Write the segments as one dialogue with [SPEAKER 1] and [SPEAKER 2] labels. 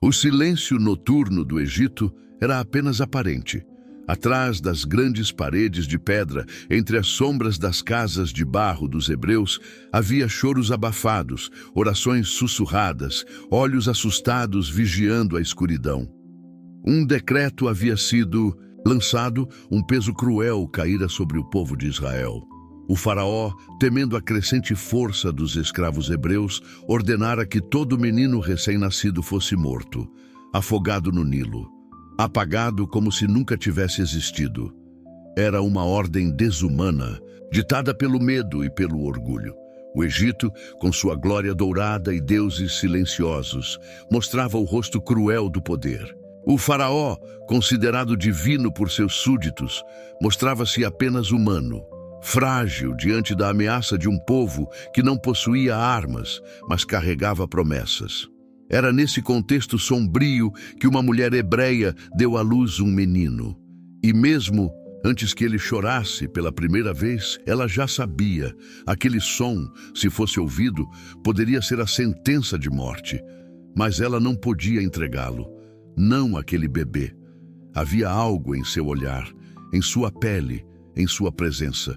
[SPEAKER 1] O silêncio noturno do Egito era apenas aparente. Atrás das grandes paredes de pedra, entre as sombras das casas de barro dos hebreus, havia choros abafados, orações sussurradas, olhos assustados vigiando a escuridão. Um decreto havia sido lançado, um peso cruel caíra sobre o povo de Israel. O faraó, temendo a crescente força dos escravos hebreus, ordenara que todo menino recém-nascido fosse morto, afogado no Nilo, apagado como se nunca tivesse existido. Era uma ordem desumana, ditada pelo medo e pelo orgulho. O Egito, com sua glória dourada e deuses silenciosos, mostrava o rosto cruel do poder. O faraó, considerado divino por seus súditos, mostrava-se apenas humano, frágil diante da ameaça de um povo que não possuía armas, mas carregava promessas. Era nesse contexto sombrio que uma mulher hebreia deu à luz um menino. E mesmo antes que ele chorasse pela primeira vez, ela já sabia. Aquele som, se fosse ouvido, poderia ser a sentença de morte. Mas ela não podia entregá-lo. Não aquele bebê. Havia algo em seu olhar, em sua pele, em sua presença.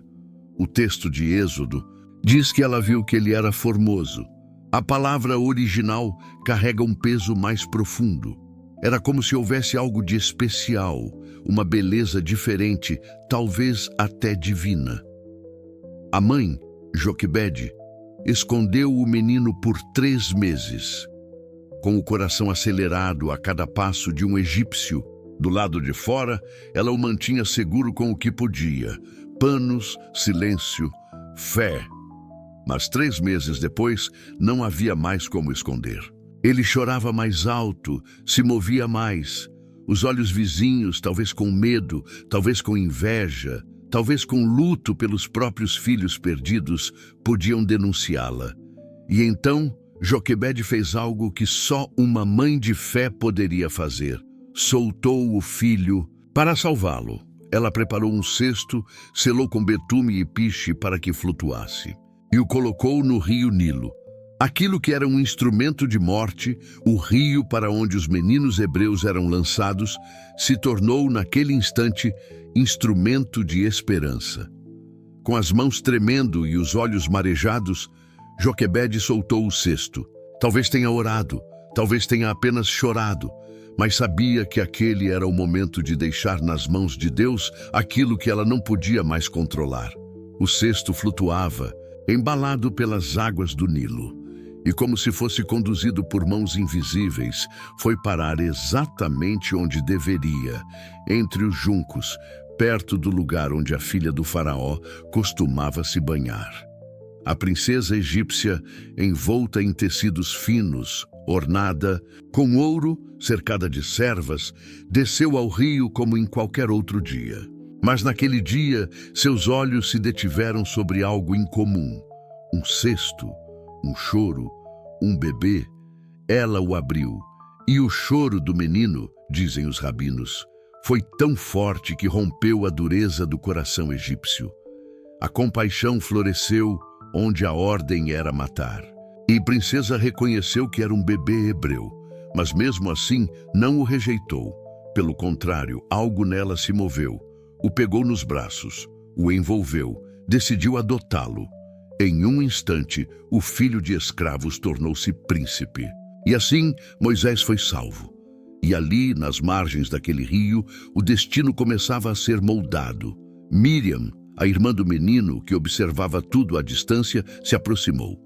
[SPEAKER 1] O texto de Êxodo diz que ela viu que ele era formoso. A palavra original carrega um peso mais profundo. Era como se houvesse algo de especial, uma beleza diferente, talvez até divina. A mãe, Joquebede, escondeu o menino por 3 meses. Com o coração acelerado a cada passo de um egípcio, do lado de fora, ela o mantinha seguro com o que podia. Panos, silêncio, fé. Mas 3 meses depois, não havia mais como esconder. Ele chorava mais alto, se movia mais. Os olhos vizinhos, talvez com medo, talvez com inveja, talvez com luto pelos próprios filhos perdidos, podiam denunciá-la. E então, Joquebede fez algo que só uma mãe de fé poderia fazer. Soltou o filho para salvá-lo. Ela preparou um cesto, selou com betume e piche para que flutuasse, e o colocou no rio Nilo. Aquilo que era um instrumento de morte, o rio para onde os meninos hebreus eram lançados, se tornou naquele instante instrumento de esperança. Com as mãos tremendo e os olhos marejados, Joquebede soltou o cesto. Talvez tenha orado, talvez tenha apenas chorado, mas sabia que aquele era o momento de deixar nas mãos de Deus aquilo que ela não podia mais controlar. O cesto flutuava, embalado pelas águas do Nilo, e como se fosse conduzido por mãos invisíveis, foi parar exatamente onde deveria, entre os juncos, perto do lugar onde a filha do faraó costumava se banhar. A princesa egípcia, envolta em tecidos finos, ornada, com ouro, cercada de servas, desceu ao rio como em qualquer outro dia. Mas naquele dia, seus olhos se detiveram sobre algo incomum. Um cesto, um choro, um bebê. Ela o abriu, e o choro do menino, dizem os rabinos, foi tão forte que rompeu a dureza do coração egípcio. A compaixão floresceu onde a ordem era matar. E a princesa reconheceu que era um bebê hebreu, mas mesmo assim não o rejeitou. Pelo contrário, algo nela se moveu, o pegou nos braços, o envolveu, decidiu adotá-lo. Em um instante, o filho de escravos tornou-se príncipe. E assim, Moisés foi salvo. E ali, nas margens daquele rio, o destino começava a ser moldado. Miriam, a irmã do menino, que observava tudo à distância, se aproximou.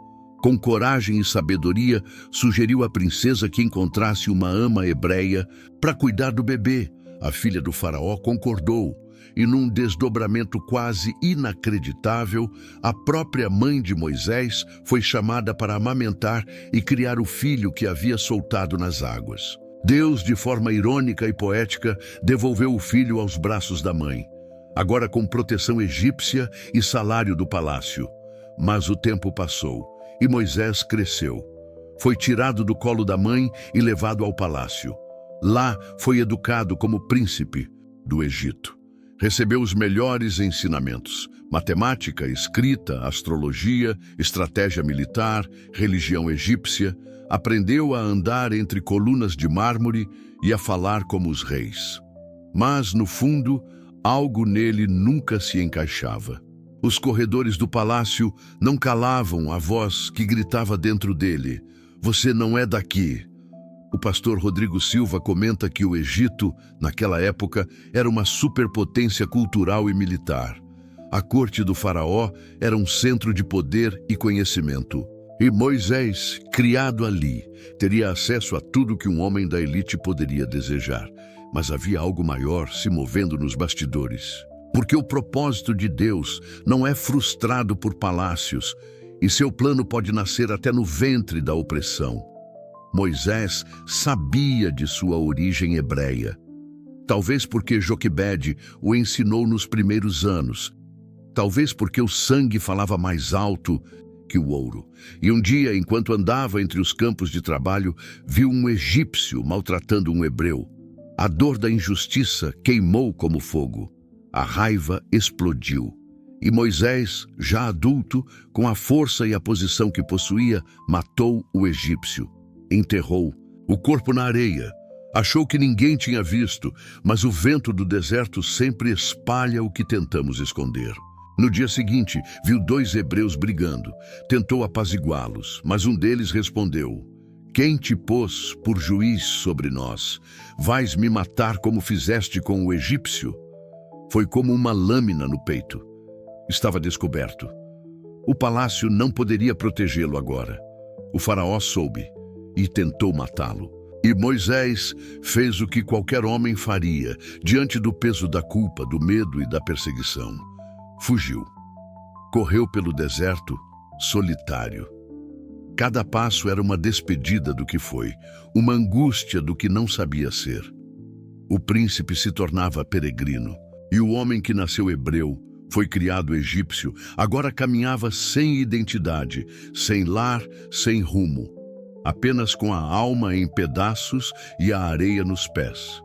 [SPEAKER 1] Com coragem e sabedoria, sugeriu à princesa que encontrasse uma ama hebreia para cuidar do bebê. A filha do faraó concordou, e num desdobramento quase inacreditável, a própria mãe de Moisés foi chamada para amamentar e criar o filho que havia soltado nas águas. Deus, de forma irônica e poética, devolveu o filho aos braços da mãe, agora com proteção egípcia e salário do palácio. Mas o tempo passou, e Moisés cresceu. Foi tirado do colo da mãe e levado ao palácio. Lá foi educado como príncipe do Egito. Recebeu os melhores ensinamentos: matemática, escrita, astrologia, estratégia militar, religião egípcia. Aprendeu a andar entre colunas de mármore e a falar como os reis. Mas, no fundo, algo nele nunca se encaixava. Os corredores do palácio não calavam a voz que gritava dentro dele: "Você não é daqui." O pastor Rodrigo Silva comenta que o Egito, naquela época, era uma superpotência cultural e militar. A corte do faraó era um centro de poder e conhecimento. E Moisés, criado ali, teria acesso a tudo que um homem da elite poderia desejar. Mas havia algo maior se movendo nos bastidores. Porque o propósito de Deus não é frustrado por palácios, e seu plano pode nascer até no ventre da opressão. Moisés sabia de sua origem hebreia. Talvez porque Joquebede o ensinou nos primeiros anos. Talvez porque o sangue falava mais alto que o ouro. E um dia, enquanto andava entre os campos de trabalho, viu um egípcio maltratando um hebreu. A dor da injustiça queimou como fogo. A raiva explodiu. E Moisés, já adulto, com a força e a posição que possuía, matou o egípcio. Enterrou o corpo na areia. Achou que ninguém tinha visto, mas o vento do deserto sempre espalha o que tentamos esconder. No dia seguinte, viu 2 hebreus brigando. Tentou apaziguá-los, mas um deles respondeu: "Quem te pôs por juiz sobre nós? Vais me matar como fizeste com o egípcio?" Foi como uma lâmina no peito. Estava descoberto. O palácio não poderia protegê-lo agora. O faraó soube e tentou matá-lo. E Moisés fez o que qualquer homem faria diante do peso da culpa, do medo e da perseguição. Fugiu. Correu pelo deserto, solitário. Cada passo era uma despedida do que foi, uma angústia do que não sabia ser. O príncipe se tornava peregrino, e o homem que nasceu hebreu, foi criado egípcio, agora caminhava sem identidade, sem lar, sem rumo, apenas com a alma em pedaços e a areia nos pés.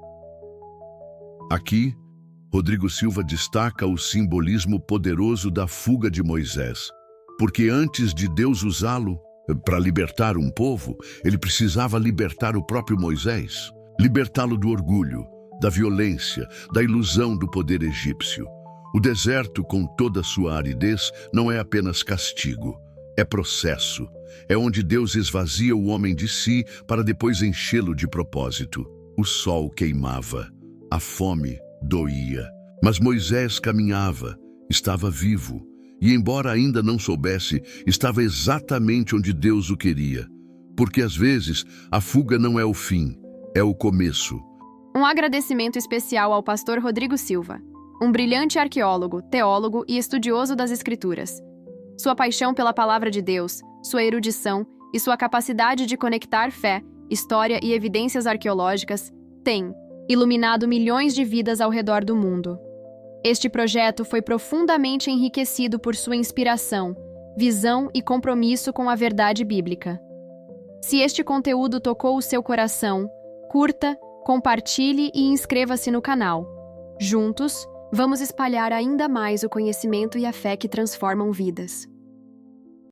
[SPEAKER 1] Aqui, Rodrigo Silva destaca o simbolismo poderoso da fuga de Moisés, porque antes de Deus usá-lo para libertar um povo, ele precisava libertar o próprio Moisés, libertá-lo do orgulho, da violência, da ilusão do poder egípcio. O deserto, com toda a sua aridez, não é apenas castigo, é processo. É onde Deus esvazia o homem de si para depois enchê-lo de propósito. O sol queimava, a fome doía. Mas Moisés caminhava, estava vivo, e embora ainda não soubesse, estava exatamente onde Deus o queria. Porque às vezes a fuga não é o fim, é o começo.
[SPEAKER 2] Um agradecimento especial ao pastor Rodrigo Silva, um brilhante arqueólogo, teólogo e estudioso das Escrituras. Sua paixão pela palavra de Deus, sua erudição e sua capacidade de conectar fé, história e evidências arqueológicas têm iluminado milhões de vidas ao redor do mundo. Este projeto foi profundamente enriquecido por sua inspiração, visão e compromisso com a verdade bíblica. Se este conteúdo tocou o seu coração, curta, compartilhe e inscreva-se no canal. Juntos, vamos espalhar ainda mais o conhecimento e a fé que transformam vidas.